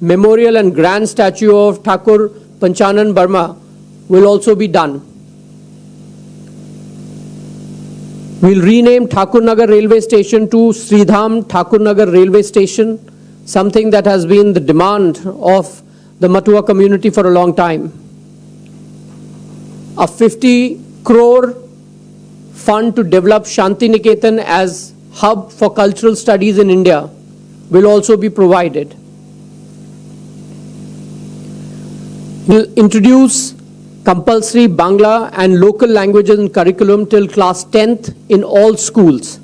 memorial and grand statue of Thakur Panchanan Burma will also be done. We'll rename Thakurnagar Railway Station to Sridham Thakurnagar Railway Station, something that has been the demand of the Matua community for a long time. A 50 crore fund to develop Shanti Niketan as hub for cultural studies in India will also be provided. We'll introduce compulsory Bangla and local languages in curriculum till class 10th in all schools.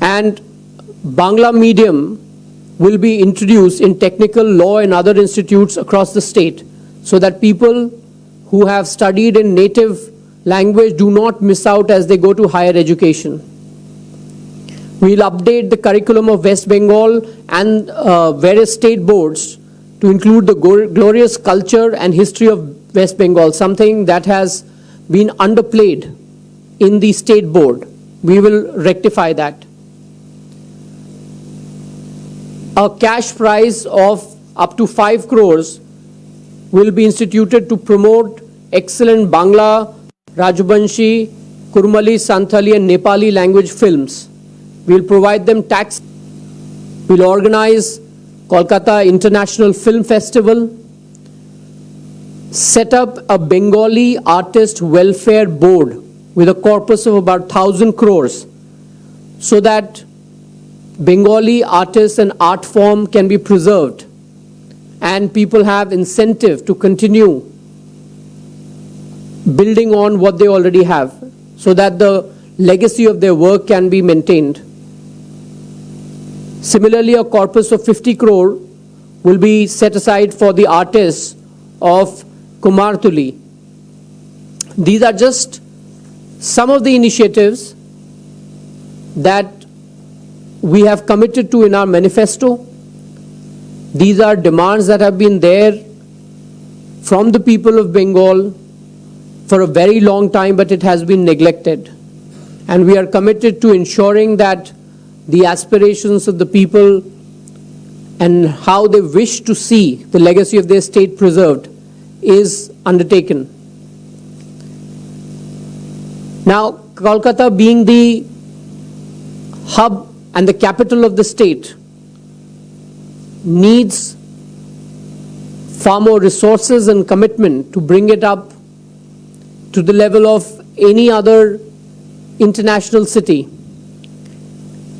And Bangla medium will be introduced in technical, law and other institutes across the state so that people who have studied in native language do not miss out as they go to higher education. We'll update the curriculum of West Bengal and various state boards to include the glorious culture and history of West Bengal, something that has been underplayed in the state board. We will rectify that. A cash prize of up to 5 crores will be instituted to promote excellent Bangla, Rajbanshi, Kurmali, Santali and Nepali language films. We'll provide them tax. We'll organize Kolkata International Film Festival, set up a Bengali Artist Welfare Board with a corpus of about 1,000 crores so that Bengali artists and art form can be preserved and people have incentive to continue building on what they already have so that the legacy of their work can be maintained. Similarly, a corpus of 50 crore will be set aside for the artists of Kumartuli. These are just some of the initiatives that we have committed to in our manifesto. These are demands that have been there from the people of Bengal for a very long time, but it has been neglected. And we are committed to ensuring that the aspirations of the people and how they wish to see the legacy of their state preserved is undertaken. Now, Kolkata being the hub and the capital of the state needs far more resources and commitment to bring it up to the level of any other international city.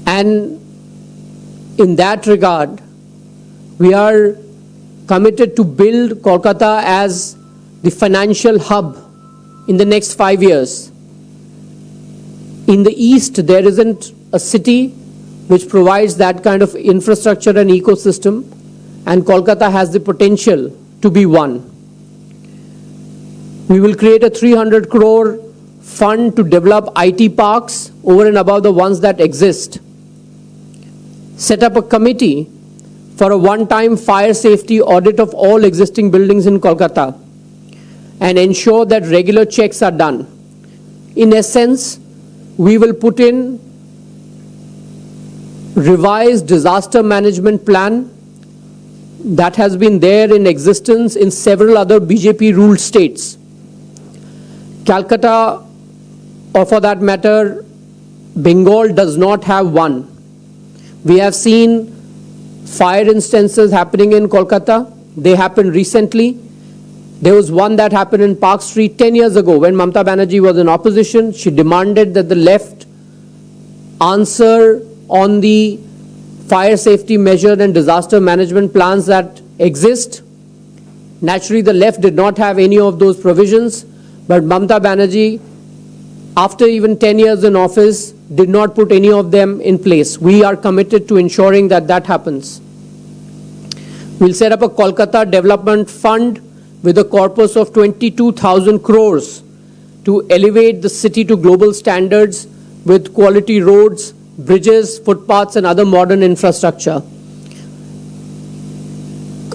And in that regard, we are committed to build Kolkata as the financial hub in the next 5 years. In the East, there isn't a city which provides that kind of infrastructure and ecosystem, and Kolkata has the potential to be one. We will create a 300 crore fund to develop IT parks over and above the ones that exist. Set up a committee for a one-time fire safety audit of all existing buildings in Kolkata and ensure that regular checks are done. In essence, we will put in revised disaster management plan that has been there in existence in several other BJP-ruled states. Calcutta, or for that matter, Bengal does not have one. We have seen fire instances happening in Kolkata. They happened recently. There was one that happened in Park Street 10 years ago when Mamata Banerjee was in opposition. She demanded that the left answer on the fire safety measure and disaster management plans that exist. Naturally, the left did not have any of those provisions, but Mamata Banerjee, after even 10 years in office, did not put any of them in place. We are committed to ensuring that that happens. We'll set up a Kolkata Development Fund with a corpus of 22,000 crores to elevate the city to global standards with quality roads, bridges, footpaths, and other modern infrastructure.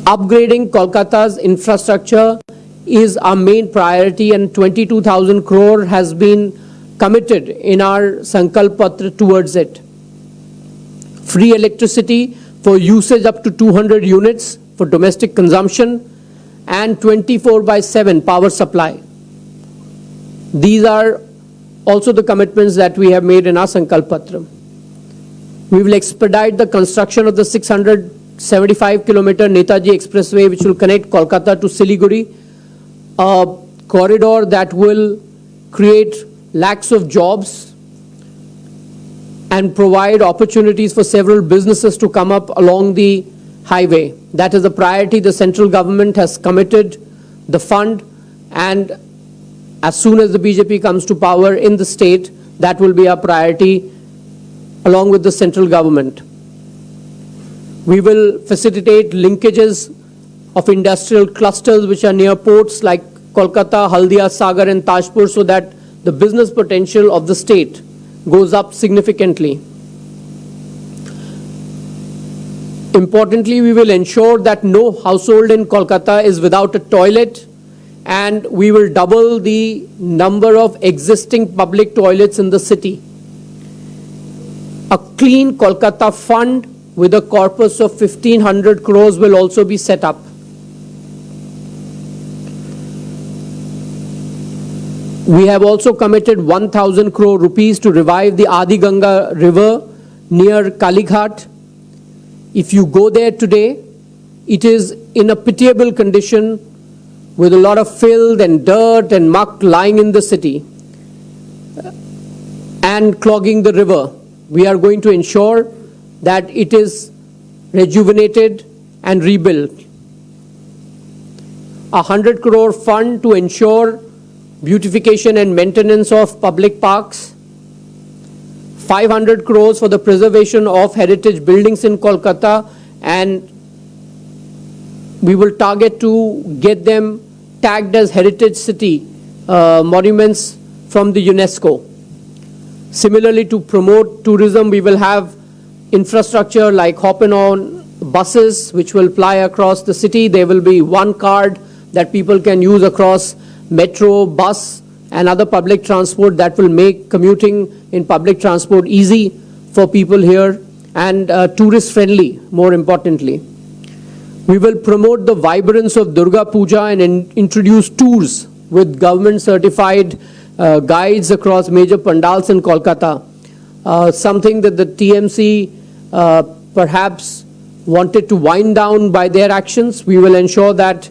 Upgrading Kolkata's infrastructure is our main priority, and 22,000 crore has been committed in our Sankalp Patra towards it. Free electricity for usage up to 200 units for domestic consumption, and 24/7 power supply. These are also the commitments that we have made in our Sankalp Patra. We will expedite the construction of the 675-kilometer Netaji Expressway, which will connect Kolkata to Siliguri, a corridor that will create lakhs of jobs and provide opportunities for several businesses to come up along the highway. That is a priority. The central government has committed the fund, and as soon as the BJP comes to power in the state, that will be our priority along with the central government. We will facilitate linkages of industrial clusters which are near ports like Kolkata, Haldia, Sagar and Tajpur, so that the business potential of the state goes up significantly. Importantly, we will ensure that no household in Kolkata is without a toilet, and we will double the number of existing public toilets in the city. A Clean Kolkata fund with a corpus of 1,500 crores will also be set up. We have also committed 1,000 crore rupees to revive the Adi Ganga river near Kalighat. If you go there today, it is in a pitiable condition with a lot of filth and dirt and muck lying in the city and clogging the river. We are going to ensure that it is rejuvenated and rebuilt. 100 crore fund to ensure beautification and maintenance of public parks. 500 crores for the preservation of heritage buildings in Kolkata, and we will target to get them tagged as heritage city monuments from the UNESCO. Similarly, to promote tourism, we will have infrastructure like hop-and-on buses which will ply across the city. There will be one card that people can use across metro, bus and other public transport that will make commuting in public transport easy for people here and tourist friendly, more importantly. We will promote the vibrance of Durga Puja and introduce tours with government certified guides across major pandals in Kolkata. Something that the TMC perhaps wanted to wind down by their actions. We will ensure that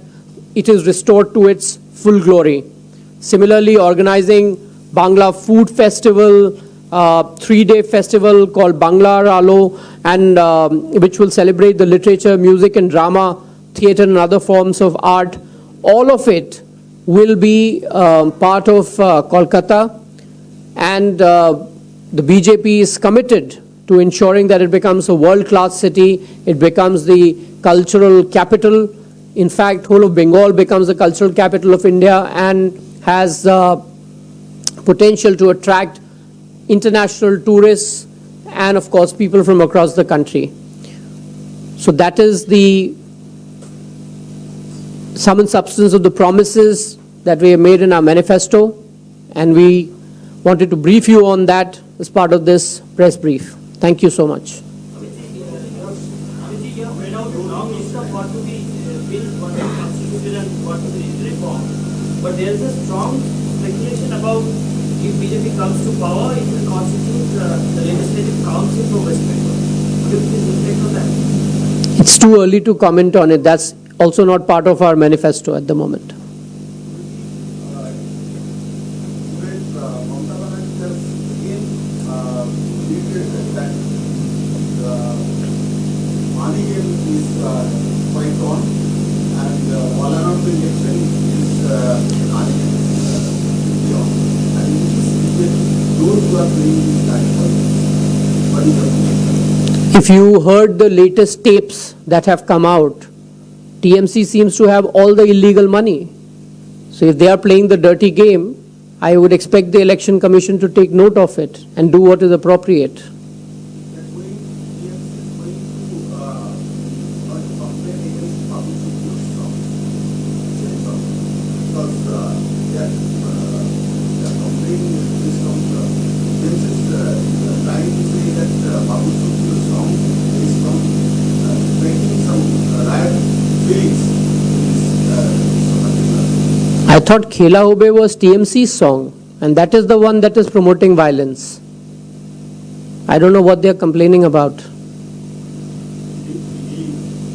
it is restored to its full glory. Similarly, organizing Bangla Food Festival, 3-day festival called Bangla Alo, and which will celebrate the literature, music and drama, theatre and other forms of art. All of it will be part of Kolkata, and the BJP is committed to ensuring that it becomes a world-class city. It becomes the cultural capital. In fact, whole of Bengal becomes the cultural capital of India and has potential to attract international tourists and, of course, people from across the country. So that is the sum and substance of the promises that we have made in our manifesto, and we wanted to brief you on that as part of this press brief. Thank you so much. But there is a strong speculation about if BJP comes to power, it will constitute the legislative council for West Bengal. Would you please reflect on that? It's too early to comment on it. That's also not part of our manifesto at the moment. If you heard the latest tapes that have come out, TMC seems to have all the illegal money. So if they are playing the dirty game, I would expect the Election Commission to take note of it and do what is appropriate. lyrics in this I thought Khela Hube was TMC's song, and that is the one that is promoting violence. I don't know what they are complaining about.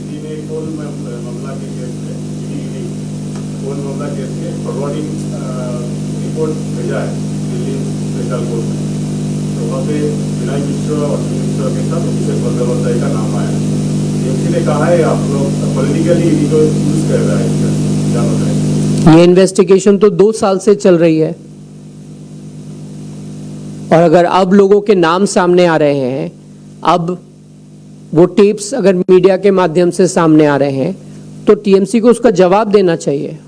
ED ने कौन मामला के case में ED कौन मामला case में forwarding report भेजा है दिल्ली स्पेशल कोर्ट में, तो वहाँ पे विनय मिश्र और अश्विनी मिश्र के साथ अभिषेक बंदोपाध्याय का नाम आया। टीएमसी ने कहा है आप लोग पॉलिटिकली ईडी को यूज कर रहा है, क्या बताएं? ये इन्वेस्टिगेशन तो 2 साल से चल रही है, और अगर अब लोगों के नाम सामने आ रहे हैं, अब वो टेप्स अगर मीडिया के माध्यम से सामने आ रहे हैं, तो टीएमसी को उसका जवाब देना चाहिए।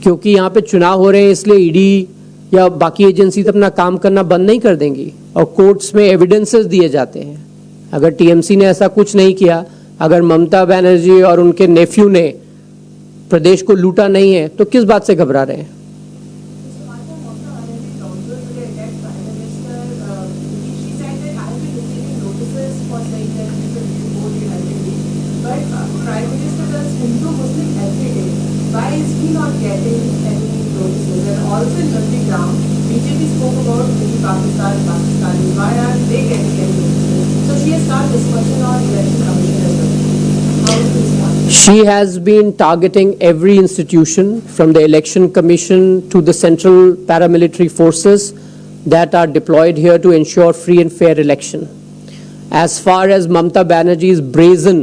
क्योंकि यहाँ पे चुनाव हो रहे हैं, इसलिए ईडी या बाकी एजेंसी अपना काम करना बंद नहीं कर देंगी, और कोर्ट्स में एविडेंसेस दिए जाते हैं। अगर टीएमसी ने ऐसा कुछ नहीं किया, अगर ममता बनर्जी और उनके नेफ्यू ने प्रदेश को लूटा नहीं है, तो किस बात से घबरा रहे हैं? Prime Minister does Hindu-Muslim every day. Why is he not getting any notices? And also in Nandigram, BJP spoke about Mini Pakistan, Pakistani. Why aren't they getting any notices? So she has started discussion on election commission as well. How do you respond? She has been targeting every institution, from the election commission to the central paramilitary forces that are deployed here to ensure free and fair election. As far as Mamata Banerjee's brazen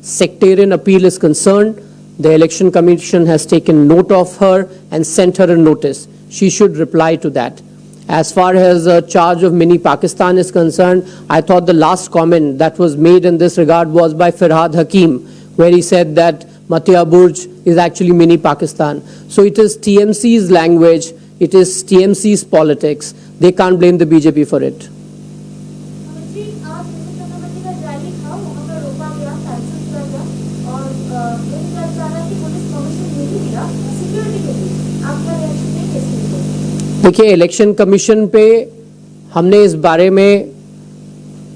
sectarian appeal is concerned, the election commission has taken note of her and sent her a notice. She should reply to that. As far as a charge of mini Pakistan is concerned, I thought the last comment that was made in this regard was by Firhad Hakim, where he said that Matia Burj is actually mini Pakistan. So it is TMC's language, it is TMC's politics. They can't blame the BJP for it. जी आज विश्व का rally था, वहाँ पर रोका गया, cancel किया गया, और ये किया जा रहा है कि पुलिस परमिशन नहीं मिला सिक्योरिटी के लिए। आपका रिएक्शन है कैसे? देखिए, इलेक्शन कमीशन पे हमने इस बारे में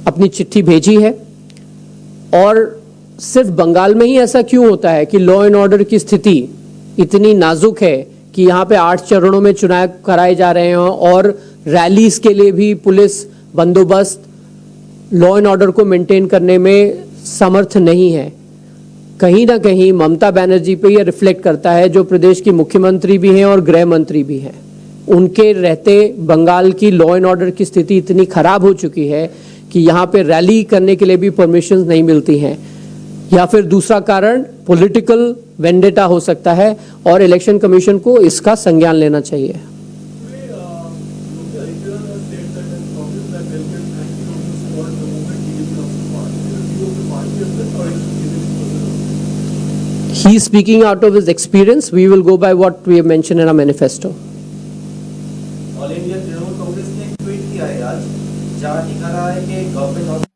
अपनी चिट्ठी भेजी है, और सिर्फ बंगाल में ही ऐसा क्यों होता है कि लॉ एंड ऑर्डर की स्थिति इतनी नाजुक है कि यहाँ पे 8 चरणों में चुनाव कराए जा रहे हैं, और रैलीज के लिए भी पुलिस बंदोबस्त लॉ एंड ऑर्डर को मेंटेन करने में समर्थ नहीं है। कहीं ना कहीं ममता बनर्जी पे यह रिफ्लेक्ट करता है, जो प्रदेश की मुख्यमंत्री भी हैं और गृह मंत्री भी हैं। उनके रहते बंगाल की लॉ एंड ऑर्डर की स्थिति इतनी खराब हो चुकी है कि यहाँ पे रैली करने के लिए भी परमिशन नहीं मिलती हैं। या फिर दूसरा कारण पॉलिटिकल वेंडेटा हो सकता है, और इलेक्शन कमीशन को इसका संज्ञान लेना चाहिए। He is speaking out of his experience. We will go by what we have mentioned in our manifesto. All India Trinamool Congress ने एक ट्वीट किया है आज, जहां दिखा रहा है कि गवर्नमेंट